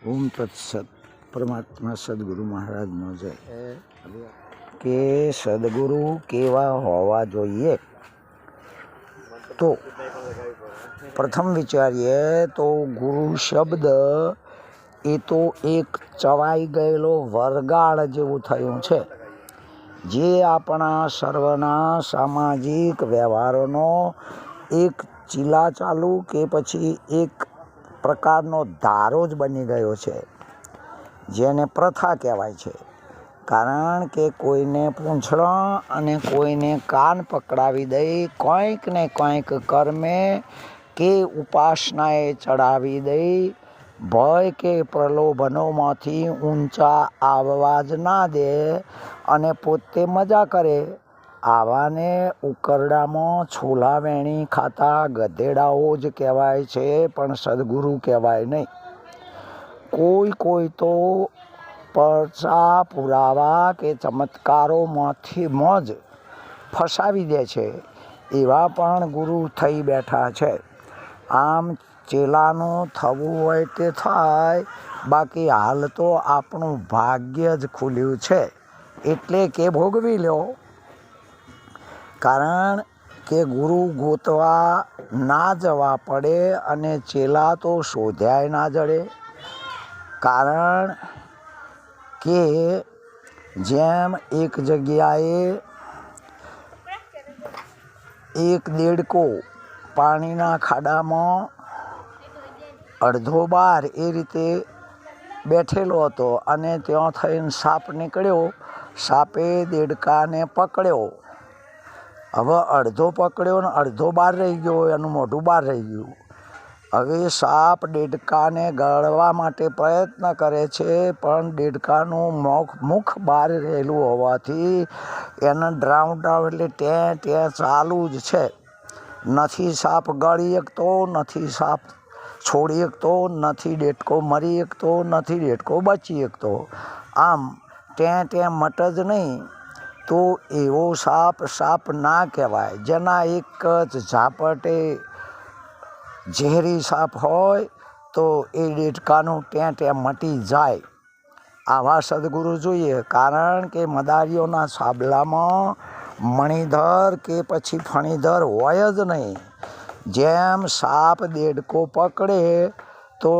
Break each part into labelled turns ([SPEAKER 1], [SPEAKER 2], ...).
[SPEAKER 1] ઓમ તત્સત. પરમાત્મા સદગુરુ મહારાજનો જય. કે સદગુરુ કેવા હોવા જોઈએ? તો પ્રથમ વિચારીએ તો ગુરુ શબ્દ એ તો એક ચવાઈ ગયેલો વરગાળ જેવું થયું છે, જે આપણા સર્વના સામાજિક વ્યવહારોનો એક ચીલાચાલુ કે પછી એક પ્રકારનો ધારો જ બની ગયો છે, જેને પ્રથા કહેવાય છે. કારણ કે કોઈને પૂંછડો અને કોઈને કાન પકડાવી દઈ કંઈક ને કંઈક કર્મે કે ઉપાસનાએ ચડાવી દઈ ભય કે પ્રલોભનોમાંથી ઊંચા આવવા જ ના દે અને પોતે મજા કરે. આવાને ઉકરડામાં છોલા વેણી ખાતા ગધેડાઓ જ કહેવાય છે, પણ સદગુરુ કહેવાય નહીં. કોઈ તો પરચા પુરાવા કે ચમત્કારોમાંથી મોજ ફસાવી દે છે, એવા પણ ગુરુ થઈ બેઠા છે. આમ ચેલાનું થવું હોય તે થાય, બાકી હાલ તો આપણું ભાગ્ય જ ખુલ્યું છે, એટલે કે ભોગવી લો. કારણ કે ગુરુ ગોતવા ના જવા પડે અને ચેલા તો શોધ્યાય ના જડે. કારણ કે જેમ એક જગ્યાએ એક દેડકો પાણીના ખાડામાં અડધો બાર એ રીતે બેઠેલો હતો અને ત્યાં થઈને સાપ નીકળ્યો. સાપે દેડકાને પકડ્યો. હવે અડધો પકડ્યો ને અડધો બહાર રહી ગયો, એનું મોઢું બહાર રહી ગયું. હવે સાપ દેડકાને ગળવા માટે પ્રયત્ન કરે છે, પણ દેડકાનું મુખ બહાર રહેલું હોવાથી એને ડ્રાઉં એટલે ત્યાં ચાલુ જ છે. નથી સાપ ગળી શકતો, નથી સાપ છોડી શકતો, નથી દેડકો મરી શકતો, નથી દેડકો બચી શકતો. આમ ત્યાં મટ જ નહીં, તો એવો સાપ ના કહેવાય. જેના એક જ ઝાપટે ઝેરી સાપ હોય તો એ દેડકાનું ત્યાં મટી જાય. આવા સદગુરુ જોઈએ. કારણ કે મદારીઓના સાબલામાં મણિધર કે પછી ફણીધર હોય જ નહીં. જેમ સાપ દેડકો પકડે તો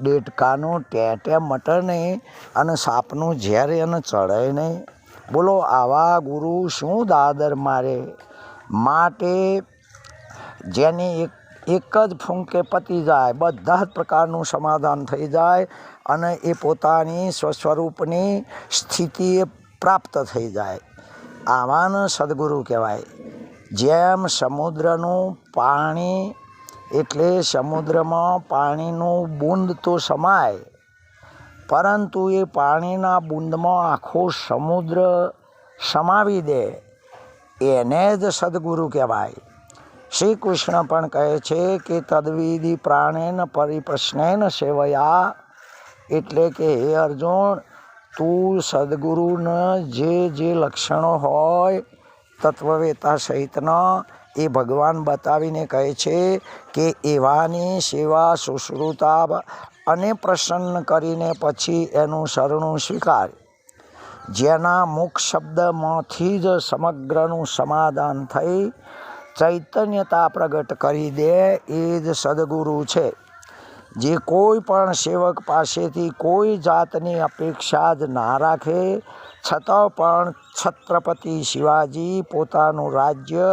[SPEAKER 1] દેડકાનું ત્યાં મટે નહીં અને સાપનું ઝેર એને ચડે નહીં. બોલો, આવા ગુરુ શું દાદર મારે? માટે જેની એક જ ફૂંકે પતી જાય, બધા જ પ્રકારનું સમાધાન થઈ જાય અને એ પોતાની સ્વસ્વરૂપની સ્થિતિએ પ્રાપ્ત થઈ જાય. આવાને સદગુરુ કહેવાય. જેમ સમુદ્રનું પાણી એટલે સમુદ્રમાં પાણીનું બૂંદ તો સમાય, પરંતુ એ પાણીના બૂંદમાં આખો સમુદ્ર સમાવી દે, એને જ સદગુરુ કહેવાય. શ્રી કૃષ્ણ પણ કહે છે કે તદ્વિધિ પ્રાણેન પરિપ્રશ્નેન સેવયા, એટલે કે હે અર્જુન, તું સદગુરુને જે લક્ષણો હોય તત્વવેતા સહિતના એ ભગવાન બતાવીને કહે છે કે એવાની સેવા શુશ્રુતા અને પ્રસન્ન કરીને પછી એનું શરણું સ્વીકાર. જેના મુખ શબ્દમાંથી જ સમગ્રનું સમાધાન થઈ ચૈતન્યતા પ્રગટ કરી દે, એ જ સદગુરુ છે. જે કોઈ પણ સેવક પાસેથી કોઈ જાતની અપેક્ષા જ ના રાખે, છતાં પણ છત્રપતિ શિવાજી પોતાનું રાજ્ય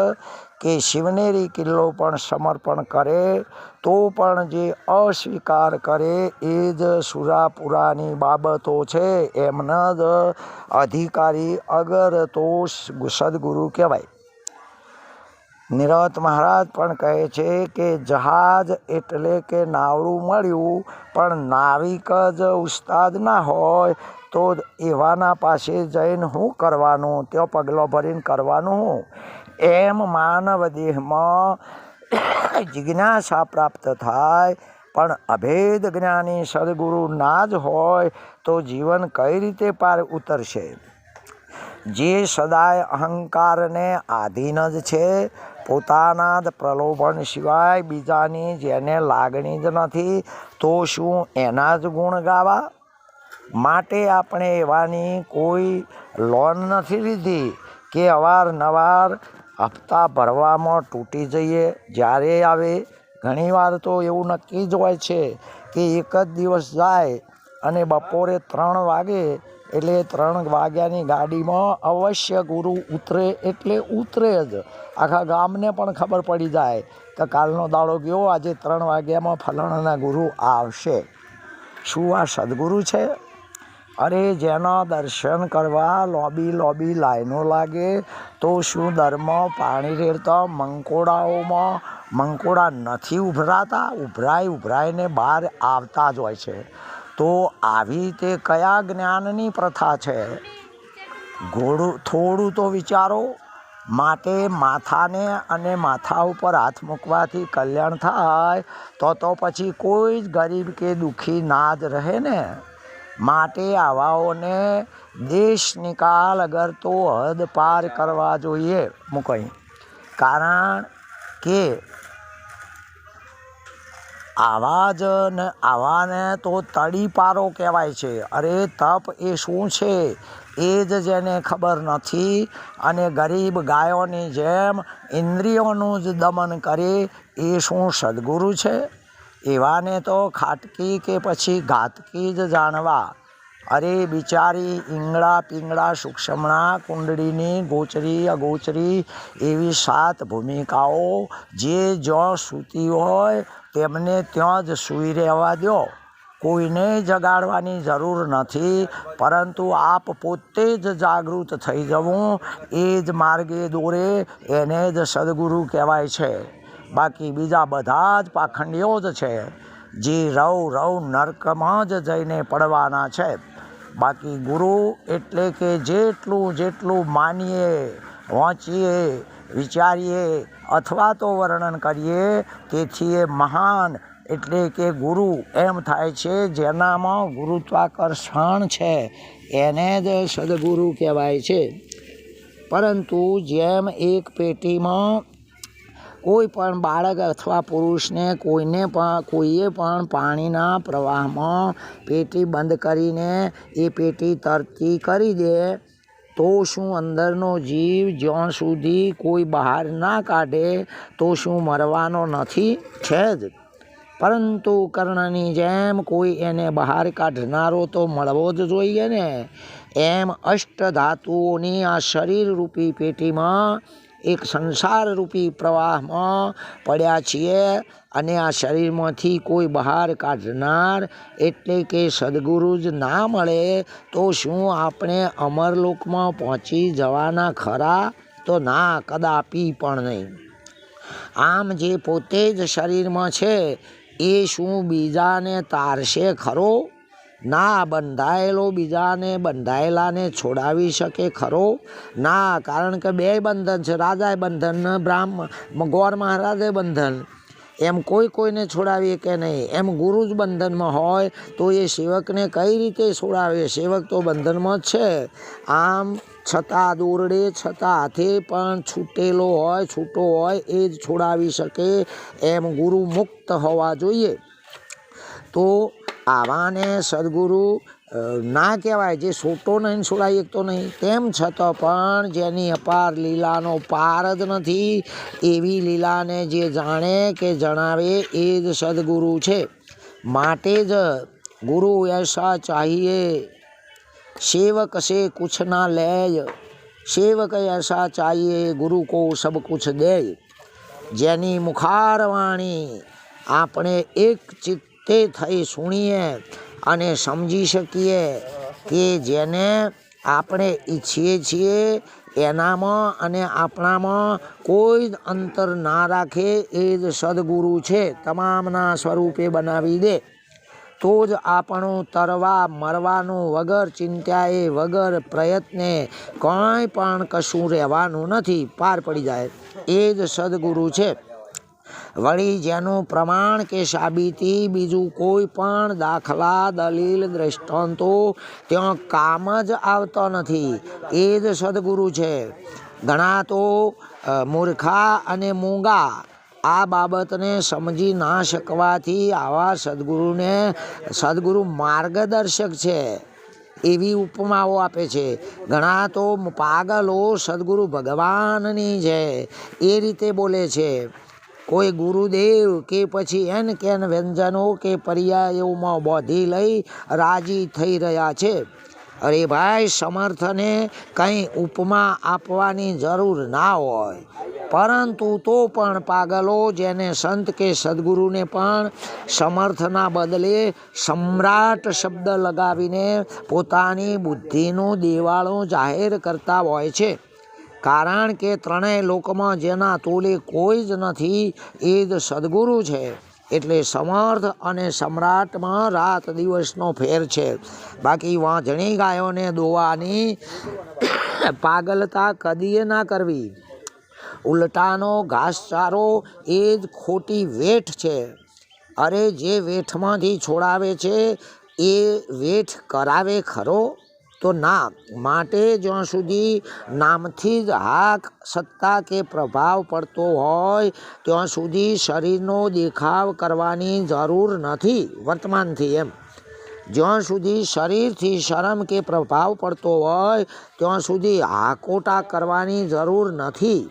[SPEAKER 1] કે શિવનેરી કિલ્લો પણ સમર્પણ કરે તો પણ જે અસ્વીકાર કરે એ જ સુરાપુરાની બાબતો છે, એમના જ અધિકારી અગર તો સદગુરુ કહેવાય. નિરત મહારાજ પણ કહે છે કે જહાજ એટલે કે નાવડું મળ્યું, પણ નાવિક જ ઉસ્તાદ ના હોય તો એવાના પાસે જઈને શું કરવાનું? ત્યાં પગલો ભરીને કરવાનું શું? એમ માનવ દેહમાં જિજ્ઞાસા પ્રાપ્ત થાય, પણ અભેદ જ્ઞાની સદગુરુ ના જ હોય તો જીવન કઈ રીતે પાર ઉતરશે? જે સદાય અહંકારને આધીન જ છે, પોતાના જ પ્રલોભન સિવાય બીજાની જેને લાગણી જ નથી તો શું એના જ ગુણ ગાવા? માટે આપણે એવાની કોઈ લોન નથી લીધી કે અવારનવાર હપ્તા ભરવામાં તૂટી જઈએ જ્યારે આવે. ઘણીવાર તો એવું નક્કી જ હોય છે કે એક જ દિવસ જાય અને બપોરે 3 વાગે એટલે 3 વાગ્યાની ગાડીમાં અવશ્ય ગુરુ ઉતરે એટલે ઉતરે જ. આખા ગામને પણ ખબર પડી જાય કે કાલનો દાડો ગયો, આજે 3 વાગ્યામાં ફલાણાના ગુરુ આવશે. શું આ સદગુરુ છે? અરે જેના દર્શન કરવા લોબી લાઈનો લાગે તો શું દરમાં પાણી રેડતા મંકોડા નથી ઉભરાતા? ઉભરાઈને બહાર આવતા જ હોય છે. તો આવી તે કયા જ્ઞાનની પ્રથા છે? થોડું તો વિચારો. માટે માથાને અને માથા ઉપર હાથ મૂકવાથી કલ્યાણ થાય તો પછી કોઈ જ ગરીબ કે દુઃખી ના જ રહે ને. માટે આવાઓને દેશ નિકાલ અગર તો હદ પાર કરવા જોઈએ મૂકઈ. કારણ કે આવાને તો તડીપારો કહેવાય છે. અરે તપ એ શું છે એ જ જેને ખબર નથી અને ગરીબ ગાયોની જેમ ઇન્દ્રિયોનું જ દમન કરે એ શું સદગુરુ છે? એવાને તો ખાટકી કે પછી ઘાતકી જ જાણવા. અરે બિચારી ઈંગળા પિંગળા સૂક્ષ્મણા કુંડળીની ગોચરી અગોચરી એવી 7 ભૂમિકાઓ જે જ્યાં સૂતી હોય તેમને ત્યાં જ સૂઈ રહેવા દો. કોઈને જગાડવાની જરૂર નથી, પરંતુ આપ પોતે જ જાગૃત થઈ જવું એ જ માર્ગે દોરે એને જ સદગુરુ કહેવાય છે. બાકી બીજા બધા જ પાખંડીઓ જ છે જે રવ નર્કમાં જ જઈને પડવાના છે. બાકી ગુરુ એટલે કે જેટલું માનીએ, વાંચીએ, વિચારીએ અથવા તો વર્ણન કરીએ તેથી એ મહાન એટલે કે ગુરુ એમ થાય છે. જેનામાં ગુરુત્વાકર્ષણ છે એને જ સદગુરુ કહેવાય છે. પરંતુ જેમ એક પેટીમાં કોઈ પણ બાળક અથવા પુરુષને કોઈએ પણ પાણીના પ્રવાહમાં પેટી બંધ કરીને એ પેટી તરતી કરી દે તો શું અંદરનો જીવ જ્યાં સુધી કોઈ બહાર ના કાઢે તો શું મરવાનો નથી? છે જ. પરંતુ કર્ણની જેમ કોઈ એને બહાર કાઢનારો તો મળવો જ જોઈએ ને. એમ અષ્ટધાતુઓની આ શરીરરૂપી પેટીમાં એક સંસારરૂપી પ્રવાહમાં પડ્યા છીએ અને આ શરીરમાંથી કોઈ બહાર કાઢનાર એટલે કે સદગુરુ જ ના મળે તો શું આપણે અમરલોકમાં પહોંચી જવાના ખરા? તો ના, કદાપી પણ નહીં. આમ જે પોતે જ શરીરમાં છે એ શું બીજાને તારશે ખરો? ના. બંધાયેલો બીજાને બંધાયેલાને છોડાવી શકે ખરો? ના. કારણ કે 2 બંધન છે, રાજાએ બંધન, ગોર મહારાજે બંધન. એમ કોઈને છોડાવીએ કે નહીં. એમ ગુરુ જ બંધનમાં હોય તો એ સેવકને કઈ રીતે છોડાવે? સેવક તો બંધનમાં જ છે. આમ છતાં દોરડે છતાં હાથે પણ છૂટો હોય એ જ છોડાવી શકે. એમ ગુરુ મુક્ત હોવા જોઈએ. તો આવાને સદગુરુ ના કહેવાય જે છોટો નહીં છોડાવી શકતો નહીં. તેમ છતાં પણ જેની અપાર લીલાનો પાર જ નથી એવી લીલાને જે જાણે કે જણાવે એ જ સદગુરુ છે. માટે જ ગુરુ એસા ચાહીએ सेवक से कुछ ना ले, सेवक ऐसा चाहिए गुरु को सब कुछ दे. જેની મુખારવાણી આપણે એક ચિત્તે થઈ સુણીએ અને સમજી શકીએ કે જેને આપણે ઈચ્છીએ છીએ એનામાં અને આપણામાં કોઈ જ અંતર ના રાખે એ જ સદગુરુ છે. તમામના સ્વરૂપે બનાવી દે તો જ આપણું તરવા મરવાનું વગર ચિંત્યાએ વગર પ્રયત્ને કંઈ પણ કશું રહેવાનું નથી, પાર પડી જાય. એ જ સદગુરુ છે. વળી જેનું પ્રમાણ કે સાબિતી બીજું કોઈ પણ દાખલા દલીલ દ્રષ્ટાંતો ત્યાં કામ જ આવતો નથી એ જ સદગુરુ છે. ઘણા તો મૂર્ખા અને મૂંગા આ બાબતને સમજી ના શકવાથી આવા સદગુરુ માર્ગદર્શક છે એવી ઉપમાઓ આપે છે. ઘણા તો પાગલો સદગુરુ ભગવાનની છે એ રીતે બોલે છે. કોઈ ગુરુદેવ કે પછી એન કેન વ્યંજનો કે પર્યાયોમાં બોધી લઈ રાજી થઈ રહ્યા છે. અરે ભાઈ, સમર્થને કંઈ ઉપમા આપવાની જરૂર ના હોય, પરંતુ તો પણ પાગલો જેને સંત કે સદગુરુને પણ સમર્થના બદલે સમ્રાટ શબ્દ લગાવીને પોતાની બુદ્ધિનું દેવાળું જાહેર કરતા હોય છે. કારણ કે ત્રણેય લોકમાં જેના તોલે કોઈ જ નથી એ જ સદગુરુ છે. એટલે સમર્થ અને સમ્રાટમાં રાત દિવસનો ફેર છે. બાકી વાંઝણી ગાયોને દોવાની પાગલતા કદીએ ના કરવી. ઉલટાનો ઘાસચારો એ જ ખોટી વેઠ છે. અરે જે વેઠમાંથી છોડાવે છે એ વેઠ કરાવે ખરો? તો ના. માટે જ્યાં સુધી નામથી જ હાક, સત્તા કે પ્રભાવ પડતો હોય ત્યાં સુધી શરીરનો દેખાવ કરવાની જરૂર નથી. વર્તમાનથી એમ, જ્યાં સુધી શરીરથી શરમ કે પ્રભાવ પડતો હોય ત્યાં સુધી હાકોટા કરવાની જરૂર નથી.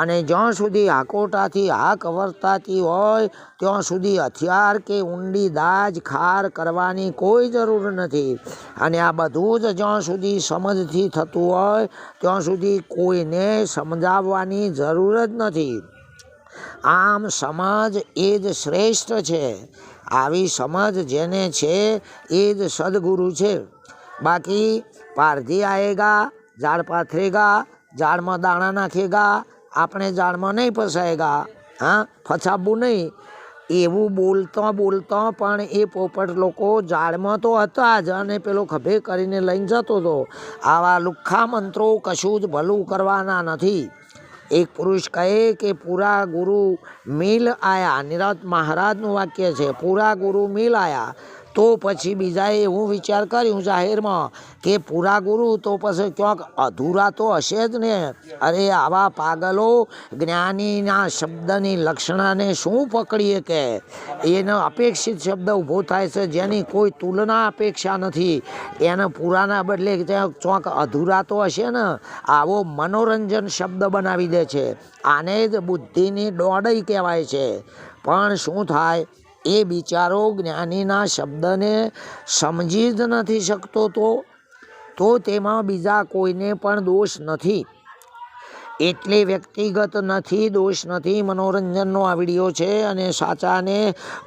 [SPEAKER 1] અને જ્યાં સુધી હાકોટાથી હાક વર્તાતી હોય ત્યાં સુધી હથિયાર કે ઊંડી દાજ ખાર કરવાની કોઈ જરૂર નથી. અને આ બધું જ જ્યાં સુધી સમજથી થતું હોય ત્યાં સુધી કોઈને સમજાવવાની જરૂર જ નથી. આમ સમજ એ જ શ્રેષ્ઠ છે. આવી સમજ જેને છે એ જ સદગુરુ છે. બાકી પારધી આએગા, ઝાડ પાથરેગા, ઝાડમાં દાણા નાખેગા, આપણે ઝાડમાં નહીં ફસાયેગા, ફસાવવું નહીં, એવું બોલતા પણ એ પોપટ લોકો ઝાડમાં તો હતા જ અને પેલો ખભે કરીને લઈને જતો હતો. આવા લુખ્ખા મંત્રો કશું જ ભલું કરવાના નથી. એક પુરુષ કહે કે પૂરા ગુરુ મિલ આયા, નિરત મહારાજનું વાક્ય છે, પૂરા ગુરુ મિલ આયા. તો પછી બીજાએ એવું વિચાર કર્યું જાહેરમાં કે પૂરા ગુરુ તો પછી ક્યાંક અધૂરા તો હશે જ ને. અરે આવા પાગલો જ્ઞાનીના શબ્દની લક્ષણાને શું પકડીએ કે એનો અપેક્ષિત શબ્દ ઊભો થાય છે જેની કોઈ તુલના અપેક્ષા નથી. એને પૂરાના બદલે ચોંક અધૂરા તો હશે ને, આવો મનોરંજન શબ્દ બનાવી દે છે. આને જ બુદ્ધિની દોડઈ કહેવાય છે. પણ શું થાય, એ બિચારો જ્ઞાનીના શબ્દને સમજી જ નથી શકતો તો તેમાં બીજા કોઈને પણ દોષ નથી. એટલે વ્યક્તિગત નથી, દોષ નથી. મનોરંજનનો આ વિડીયો છે અને સાચાને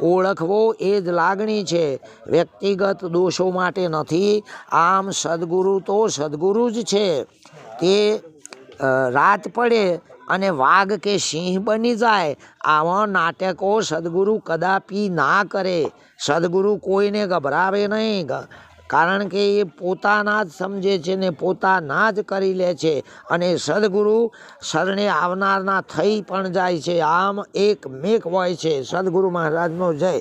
[SPEAKER 1] ઓળખવો એ જ લાગણી છે, વ્યક્તિગત દોષો માટે નથી. આમ સદગુરુ તો સદગુરુ જ છે. તે રાત પડે અને વાઘ કે સિંહ બની જાય આવા નાટકો સદગુરુ કદાપી ના કરે. સદગુરુ કોઈને ગભરાવે નહીં, કારણ કે એ પોતાના જ સમજે છે ને પોતાના જ કરી લે છે. અને સદગુરુ શરણે આવનારના થઈ પણ જાય છે. આમ એક મેક હોય છે. સદગુરુ મહારાજનો જય.